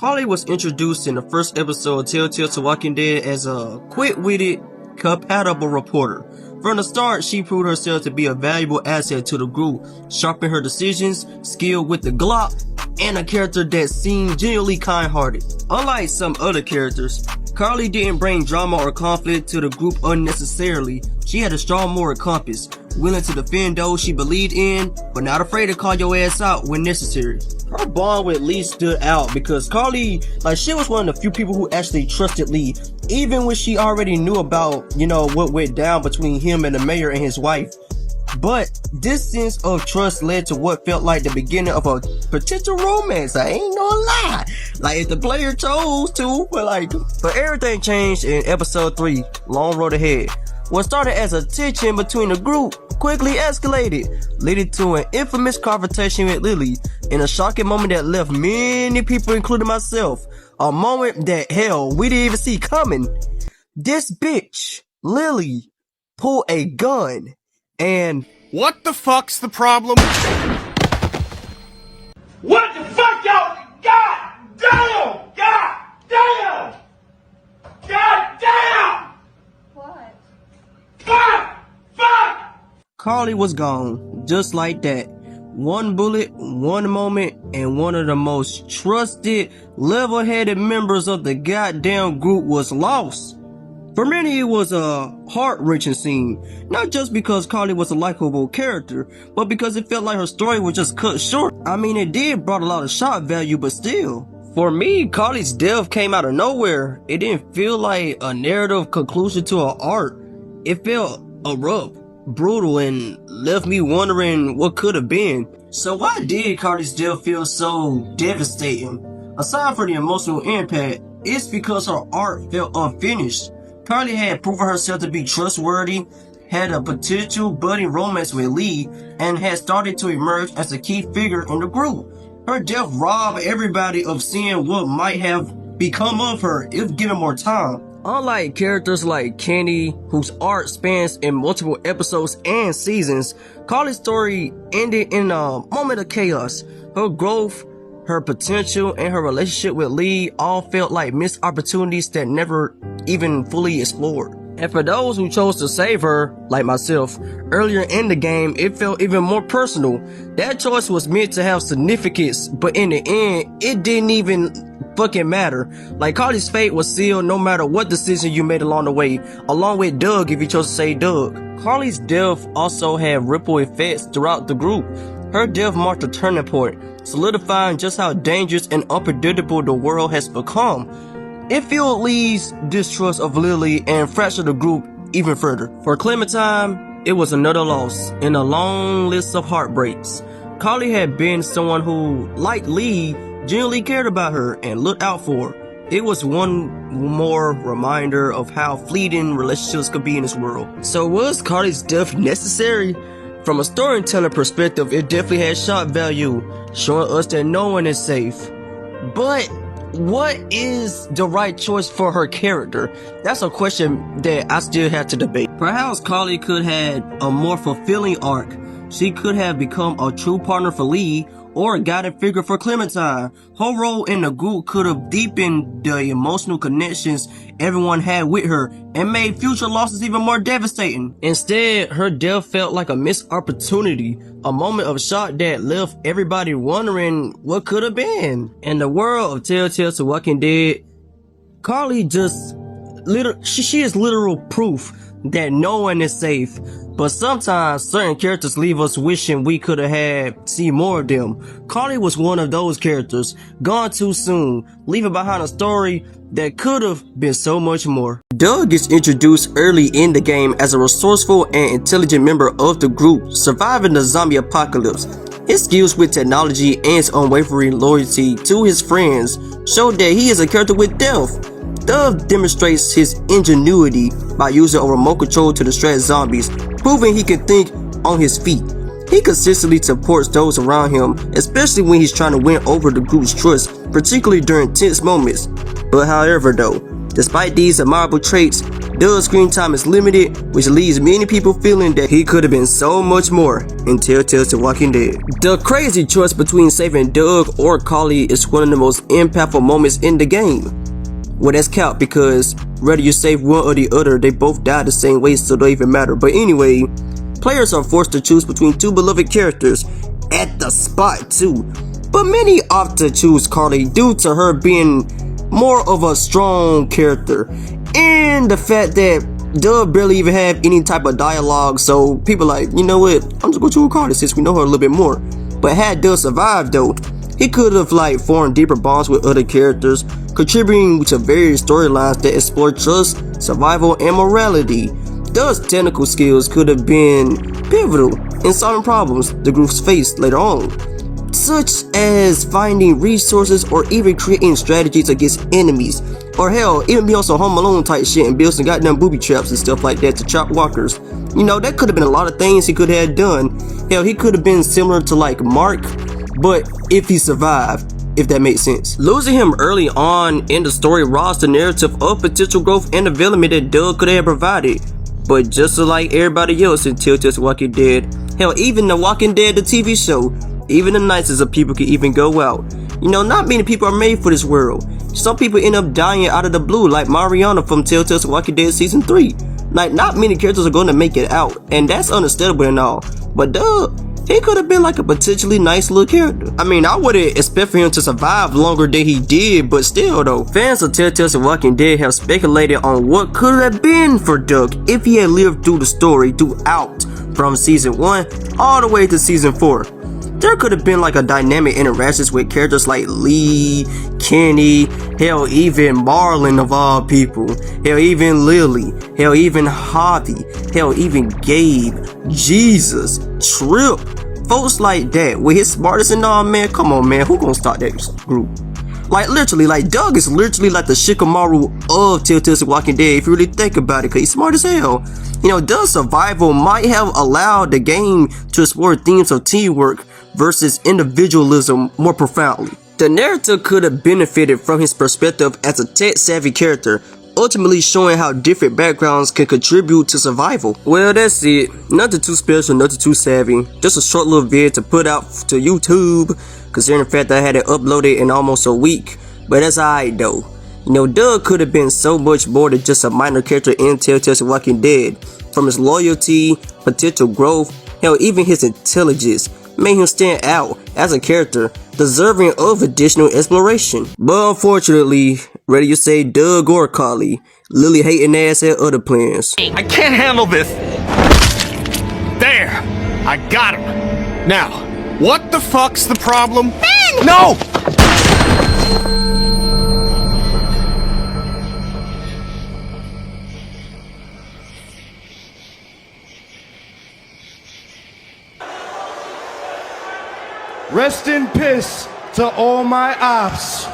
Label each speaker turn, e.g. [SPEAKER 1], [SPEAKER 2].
[SPEAKER 1] Carley was introduced in the first episode of Telltale to Walking Dead as a quick-witted, compatible reporter. From the start, she proved herself to be a valuable asset to the group, sharpening her decisions, skilled with the Glock, and a character that seemed genuinely kind-hearted. Unlike some other characters, Carley didn't bring drama or conflict to the group unnecessarily. She had a strong moral compass, willing to defend those she believed in, but not afraid to call your ass out when necessary. Her bond with Lee stood out because Carley, she was one of the few people who actually trusted Lee, even when she already knew about, what went down between him and the mayor and his wife. But this sense of trust led to what felt like the beginning of a potential romance. I ain't gonna lie. If the player chose to, but everything changed in episode 3, Long Road Ahead. What started as a tension between the group quickly escalated, leading to an infamous confrontation with Lily in a shocking moment that left many people, including myself, a moment that, hell, we didn't even see coming. This bitch, Lily, pulled a gun and...
[SPEAKER 2] What the fuck's the problem?
[SPEAKER 3] What the fuck, y'all? God damn! God damn! God damn!
[SPEAKER 4] What?
[SPEAKER 3] Fuck! Fuck!
[SPEAKER 1] Carley was gone, just like that. One bullet, one moment, and one of the most trusted, level-headed members of the goddamn group was lost. For many, it was a heart-wrenching scene, not just because Carley was a likable character, but because it felt like her story was just cut short. I mean, it did brought a lot of shock value, but still. For me, Carley's death came out of nowhere. It didn't feel like a narrative conclusion to her arc. It felt abrupt, brutal, and left me wondering what could have been. So why did Carley's death feel so devastating? Aside from the emotional impact, it's because her arc felt unfinished. Carley had proven herself to be trustworthy, had a potential budding romance with Lee, and had started to emerge as a key figure in the group. Her death robbed everybody of seeing what might have become of her if given more time. Unlike characters like Kenny, whose arc spans in multiple episodes and seasons, Carley's story ended in a moment of chaos. Her growth, her potential, and her relationship with Lee all felt like missed opportunities that never even fully explored. And for those who chose to save her, like myself, earlier in the game, it felt even more personal. That choice was meant to have significance, but in the end, it didn't even fucking matter. Carley's fate was sealed no matter what decision you made along the way, along with Doug if you chose to save Doug. Carley's death also had ripple effects throughout the group. Her death marked a turning point, solidifying just how dangerous and unpredictable the world has become. It fueled Lee's distrust of Lily and fractured the group even further. For Clementine, it was another loss in a long list of heartbreaks. Carley had been someone who, like Lee, genuinely cared about her and looked out for her. It was one more reminder of how fleeting relationships could be in this world. So was Carley's death necessary? From a storytelling perspective, it definitely had shock value, showing us that no one is safe. But what is the right choice for her character? That's a question that I still have to debate. Perhaps Carley could have a more fulfilling arc. She could have become a true partner for Lee or a guiding figure for Clementine. Her role in the group could have deepened the emotional connections everyone had with her and made future losses even more devastating. Instead, her death felt like a missed opportunity, a moment of shock that left everybody wondering what could have been. In the world of Telltale to Walking Dead, Carley she is literal proof that no one is safe. But sometimes certain characters leave us wishing we could have seen more of them. Carley was one of those characters, gone too soon, leaving behind a story that could have been so much more. Doug gets introduced early in the game as a resourceful and intelligent member of the group, surviving the zombie apocalypse. His skills with technology and his unwavering loyalty to his friends show that he is a character with depth. Doug demonstrates his ingenuity by using a remote control to distract zombies, proving he can think on his feet. He consistently supports those around him, especially when he's trying to win over the group's trust, particularly during tense moments. But however though, despite these admirable traits, Doug's screen time is limited, which leaves many people feeling that he could have been so much more in Telltale's The Walking Dead. The crazy choice between saving Doug or Carley is one of the most impactful moments in the game. Well, that's cap because whether you save one or the other, they both die the same way, so it don't even matter. But anyway, players are forced to choose between two beloved characters at the spot too. But many opt to choose Carley due to her being more of a strong character, and the fact that Doug barely even have any type of dialogue, so people like, you know what, I'm just gonna choose Carley since we know her a little bit more. But had Doug survived though, he could have formed deeper bonds with other characters, contributing to various storylines that explore trust, survival, and morality. Doug's technical skills could have been pivotal in solving problems the groups faced later on, such as finding resources or even creating strategies against enemies, or hell, even be on some Home Alone type shit and build some goddamn booby traps and stuff like that to trap walkers. You know, that could have been a lot of things he could have done. Hell, he could have been similar to Mark, but if he survived, if that makes sense. Losing him early on in the story robs the narrative of potential growth and development that Doug could have provided. But just like everybody else in Telltale's Walking Dead, hell, even The Walking Dead, the TV show, even the nicest of people can even go out. You know, not many people are made for this world. Some people end up dying out of the blue, like Mariana from Telltale's Walking Dead Season 3. Not many characters are going to make it out, and that's understandable and all. But Doug, he could have been a potentially nice little character. I mean, I wouldn't expect for him to survive longer than he did, but still though. Fans of Telltale's Walking Dead have speculated on what could have been for Doug if he had lived through the story throughout, from Season 1 all the way to Season 4. There could have been a dynamic interactions with characters like Lee, Kenny, hell even Marlon of all people, hell even Lily, hell even Javi, hell even Gabe, Jesus, Trip, folks like that with his smartest and all, man. Come on, man, who gonna start that group? Literally, Doug is literally the Shikamaru of Telltale's Walking Dead if you really think about it, cause he's smart as hell. You know, Doug's survival might have allowed the game to explore themes of teamwork versus individualism more profoundly. The narrative could have benefited from his perspective as a tech-savvy character, ultimately showing how different backgrounds can contribute to survival. Well, that's it. Nothing too special, nothing too savvy. Just a short little vid to put out to YouTube, considering the fact that I had it uploaded in almost a week. But that's alright though. You know, Doug could have been so much more than just a minor character in Telltale's Walking Dead. From his loyalty, potential growth, hell, even his intelligence made him stand out as a character deserving of additional exploration. But unfortunately, whether you say Doug or Carley, Lily hating ass had other plans.
[SPEAKER 2] I can't handle this. There, I got him. Now, what the fuck's the problem?
[SPEAKER 4] Ben!
[SPEAKER 2] No!
[SPEAKER 3] Rest in peace to all my ops.